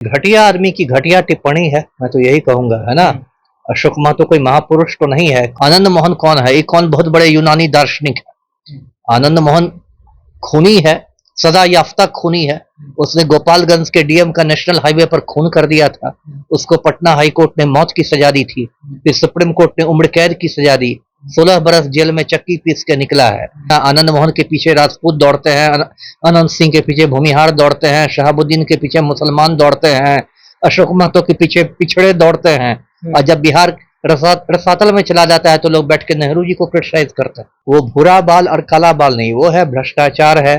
घटिया आदमी की घटिया टिप्पणी है, मैं तो यही कहूंगा, है ना। अशोक महतो कोई महापुरुष तो नहीं है। आनंद मोहन कौन है? एक कौन बहुत बड़े यूनानी दार्शनिक है। आनंद मोहन खूनी है, सदा याफ्ता खूनी है। उसने गोपालगंज के डीएम का नेशनल हाईवे पर खून कर दिया था। उसको पटना हाई कोर्ट ने मौत की सजा दी थी, फिर सुप्रीम कोर्ट ने उम्र कैद की सजा दी। 16 बरस जेल में चक्की पीस के निकला है। आनंद मोहन के पीछे राजपूत दौड़ते हैं, अनंत सिंह के पीछे भूमिहार दौड़ते हैं, शहाबुद्दीन के पीछे मुसलमान दौड़ते हैं, अशोक महतो के पीछे पिछड़े दौड़ते हैं। और जब बिहार रसातल में चला जाता है तो लोग बैठ के नेहरू जी को क्रिटिसाइज करते हैं। वो भूरा बाल और काला बाल नहीं, वो है भ्रष्टाचार है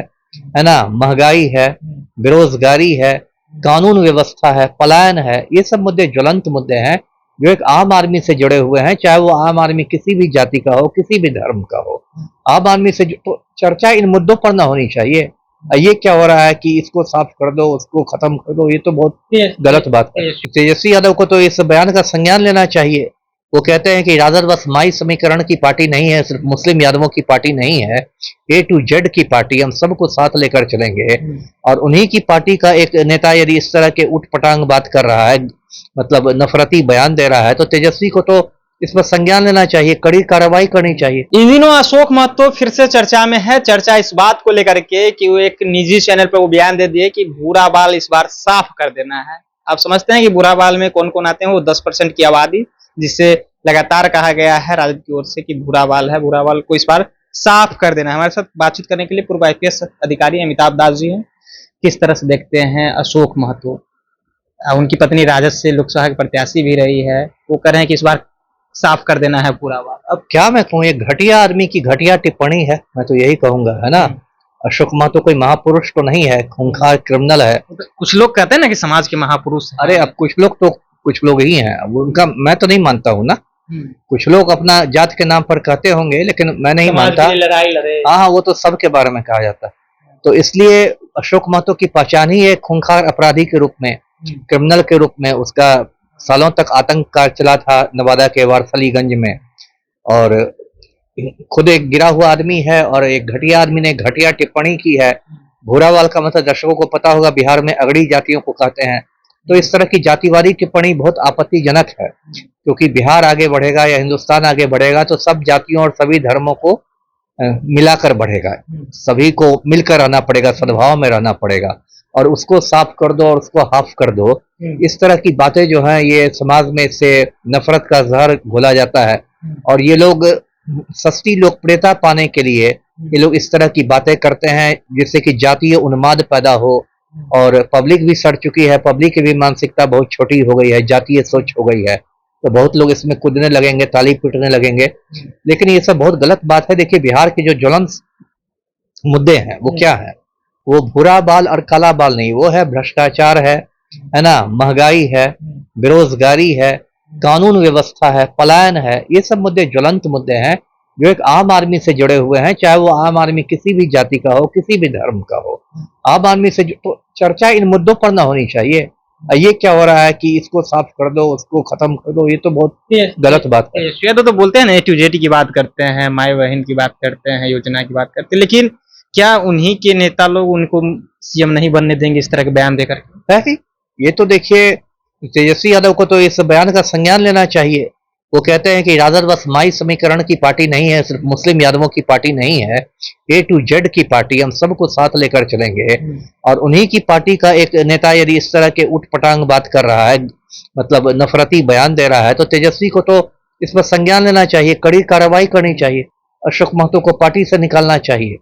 ना, महंगाई है, बेरोजगारी है, कानून व्यवस्था है, पलायन है। ये सब मुद्दे ज्वलंत मुद्दे हैं जो एक आम आदमी से जुड़े हुए हैं, चाहे वो आम आदमी किसी भी जाति का हो, किसी भी धर्म का हो। आम आदमी से तो चर्चा इन मुद्दों पर ना होनी चाहिए। ये क्या हो रहा है कि इसको साफ कर दो, उसको खत्म कर दो, ये तो बहुत गलत बात है। तेजस्वी यादव को तो इस बयान का संज्ञान लेना चाहिए। वो कहते हैं कि राजद बस माई समीकरण की पार्टी नहीं है, सिर्फ मुस्लिम यादवों की पार्टी नहीं है, A to Z की पार्टी, हम सबको साथ लेकर चलेंगे। और उन्हीं की पार्टी का एक नेता यदि इस तरह के उठपटांग बात कर रहा है, मतलब नफरती बयान दे रहा है, तो तेजस्वी को तो इस पर संज्ञान लेना चाहिए, कड़ी कार्रवाई करनी चाहिए। इन दिनों अशोक महतो फिर से चर्चा में है। चर्चा इस बात को लेकर के कि वो एक निजी चैनल पर वो बयान दे दिए कि भूरा बाल इस बार साफ कर देना है। आप समझते हैं कि भूरा बाल में कौन कौन आते हैं? वो 10% की आबादी, जिससे लगातार कहा गया है राजद की ओर से कि भूरा बाल है, भूरा बाल को इस बार साफ कर देना है। हमारे साथ बातचीत करने के लिए पूर्व IPS अधिकारी अमिताभ दास जी हैं। किस तरह से देखते हैं अशोक महतो? उनकी पत्नी राजद से लोकसभा की प्रत्याशी भी रही है, वो कह रहे हैं कि इस बार साफ कर देना है पूरा बाल। अब क्या मैं कहूँ, ये घटिया आदमी की घटिया टिप्पणी है, मैं तो यही कहूंगा, है ना। अशोक महतो कोई महापुरुष तो नहीं है, खूंखार क्रिमिनल है। कुछ लोग कहते हैं ना कि समाज के महापुरुष हैं। अरे अब कुछ लोग ही हैं, अब उनका मैं तो नहीं मानता हूँ ना। कुछ लोग अपना जात के नाम पर कहते होंगे, लेकिन मैं नहीं मानता। लड़ाई लड़े, हाँ, वो तो सबके बारे में कहा जाता है। तो इसलिए अशोक महतो की पहचान ही एक खूंखार अपराधी के रूप में, क्रिमिनल के रूप में। उसका सालों तक आतंक का चला था नवादा के वारसलीगंज में, और खुद एक गिरा हुआ आदमी है और एक घटिया आदमी ने घटिया टिप्पणी की है। भूरा बाल का मतलब दर्शकों को पता होगा बिहार में अगड़ी जातियों को कहते हैं। तो इस तरह की जातिवादी टिप्पणी बहुत आपत्तिजनक है, क्योंकि बिहार आगे बढ़ेगा या हिंदुस्तान आगे बढ़ेगा तो सब जातियों और सभी धर्मों को मिलाकर बढ़ेगा। सभी को मिलकर रहना पड़ेगा, सद्भाव में रहना पड़ेगा। और उसको साफ कर दो और उसको हाफ कर दो, इस तरह की बातें जो हैं, ये समाज में इससे नफरत का जहर घोला जाता है। और ये लोग सस्ती लोकप्रियता पाने के लिए ये लोग इस तरह की बातें करते हैं, जिससे कि जातीय उन्माद पैदा हो। और पब्लिक भी सड़ चुकी है, पब्लिक की भी मानसिकता बहुत छोटी हो गई है, जातीय सोच हो गई है। तो बहुत लोग इसमें कूदने लगेंगे, ताली पीटने लगेंगे, लेकिन ये सब बहुत गलत बात है। देखिए, बिहार के जो ज्वलंत मुद्दे हैं वो क्या है? वो भूरा बाल और काला बाल नहीं, वो है भ्रष्टाचार है ना, महंगाई है, बेरोजगारी है, कानून व्यवस्था है, पलायन है। ये सब मुद्दे ज्वलंत मुद्दे हैं जो एक आम आदमी से जुड़े हुए हैं, चाहे वो आम आदमी किसी भी जाति का हो, किसी भी धर्म का हो। आम आदमी से तो चर्चा इन मुद्दों पर ना होनी चाहिए। ये क्या हो रहा है कि इसको साफ कर दो, उसको खत्म कर दो, ये तो बहुत गलत बात है। तो बोलते हैं ना, A to Z की बात करते हैं, माई बहन की बात करते हैं, योजना की बात करते हैं, लेकिन क्या उन्हीं के नेता लोग उनको CM नहीं बनने देंगे इस तरह के बयान देकर? ये तो देखिए, तेजस्वी यादव को तो इस बयान का संज्ञान लेना चाहिए। वो कहते हैं कि राजद बस माई समीकरण की पार्टी नहीं है, सिर्फ मुस्लिम यादवों की पार्टी नहीं है, A to Z की पार्टी, हम सबको साथ लेकर चलेंगे। और उन्हीं की पार्टी का एक नेता यदि इस तरह के उठपटांग बात कर रहा है, मतलब नफरती बयान दे रहा है, तो तेजस्वी को तो इस पर संज्ञान लेना चाहिए, कड़ी कार्रवाई करनी चाहिए। अशोक महतो को पार्टी से निकालना चाहिए।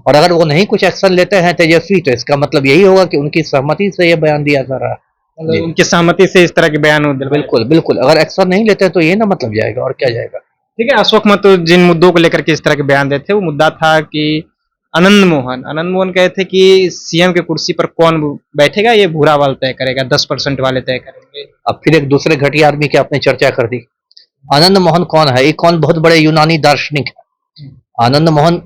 और अगर वो नहीं कुछ एक्शन लेते हैं तेजस्वी, तो इसका मतलब यही होगा कि उनकी सहमति से यह बयान दिया जा रहा है, उनकी सहमति से इस तरह के बयान होते हैं। बिल्कुल बिल्कुल, अगर एक्शन नहीं लेते तो ये ना मतलब जाएगा, और क्या जाएगा। ठीक है, अशोक महतो जिन मुद्दों को लेकर के इस तरह के बयान देते थे, वो मुद्दा था कि आनंद मोहन कहे थे कि CM के कुर्सी पर कौन बैठेगा ये भूरा बाल तय करेगा, 10% वाले तय करेंगे। अब फिर एक दूसरे घटिया आदमी की आपने चर्चा कर दी। आनंद मोहन कौन है? एक कौन बहुत बड़े यूनानी दार्शनिक है। आनंद मोहन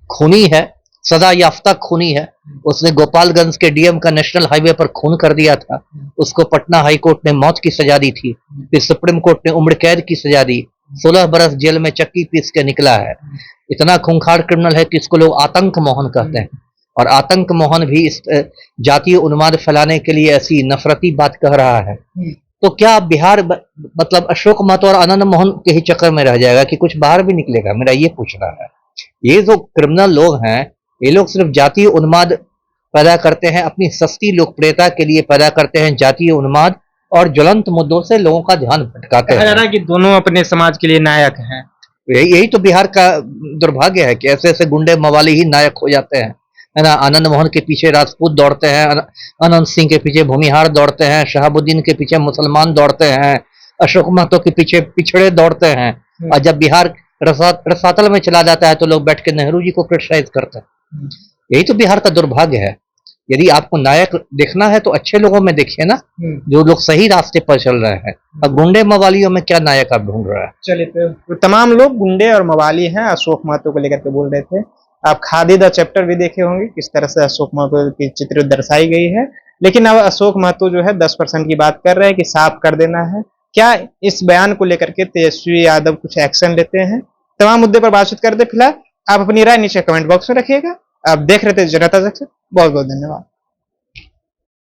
खूनी है, सदा याफ्ता खूनी है। उसने गोपालगंज के डीएम का नेशनल हाईवे पर खून कर दिया था। उसको पटना हाई कोर्ट ने मौत की सजा दी थी, फिर सुप्रीम कोर्ट ने उम्र कैद की सजा दी। 16 बरस जेल में चक्की पीस के निकला है। इतना खूंखार क्रिमिनल है कि इसको लोग आतंक मोहन कहते हैं। और आतंक मोहन भी इस जातीय उन्माद फैलाने के लिए ऐसी नफरती बात कह रहा है, तो क्या बिहार मतलब अशोक महतो और आनंद मोहन के ही चक्कर में रह जाएगा कि कुछ बाहर भी निकलेगा? मेरा ये पूछना है। ये जो क्रिमिनल लोग हैं, ये लोग सिर्फ जातीय उन्माद पैदा करते हैं, अपनी सस्ती लोकप्रियता के लिए पैदा करते हैं जातीय उन्माद, और ज्वलंत मुद्दों से लोगों का ध्यान भटकाते कहा जा हैं। रहा है कि दोनों अपने समाज के लिए नायक हैं। यही तो बिहार का दुर्भाग्य है कि ऐसे ऐसे गुंडे मवाली ही नायक हो जाते हैं, है ना। आनंद मोहन के पीछे राजपूत दौड़ते हैं, अनंत सिंह के पीछे भूमिहार दौड़ते हैं, शहाबुद्दीन के पीछे मुसलमान दौड़ते हैं, अशोक महतो के पीछे पिछड़े दौड़ते हैं, और जब बिहार रसातल में चला जाता है तो लोग बैठ के नेहरू जी को क्रिटिसाइज करते हैं। यही तो बिहार का दुर्भाग्य है। यदि आपको नायक देखना है तो अच्छे लोगों में देखिए ना, जो लोग सही रास्ते पर चल रहे हैं। अब गुंडे मवालियों में क्या नायक आप ढूंढ रहे हैं? चलिए, तो तमाम लोग गुंडे और मवाली हैं, अशोक महतो को लेकर के बोल रहे थे। आप खादी द चैप्टर भी देखे होंगे, किस तरह से अशोक महतो की चित्र दर्शाई गई है। लेकिन अब अशोक महतो जो है 10% की बात कर रहे हैं कि साफ कर देना है। क्या इस बयान को लेकर के तेजस्वी यादव कुछ एक्शन लेते हैं? तमाम मुद्दे पर बातचीत करते। फिलहाल आप अपनी राय नीचे कमेंट बॉक्स में रखिएगा। आप देख रहे थे जनता जंक्शन। बहुत बहुत धन्यवाद।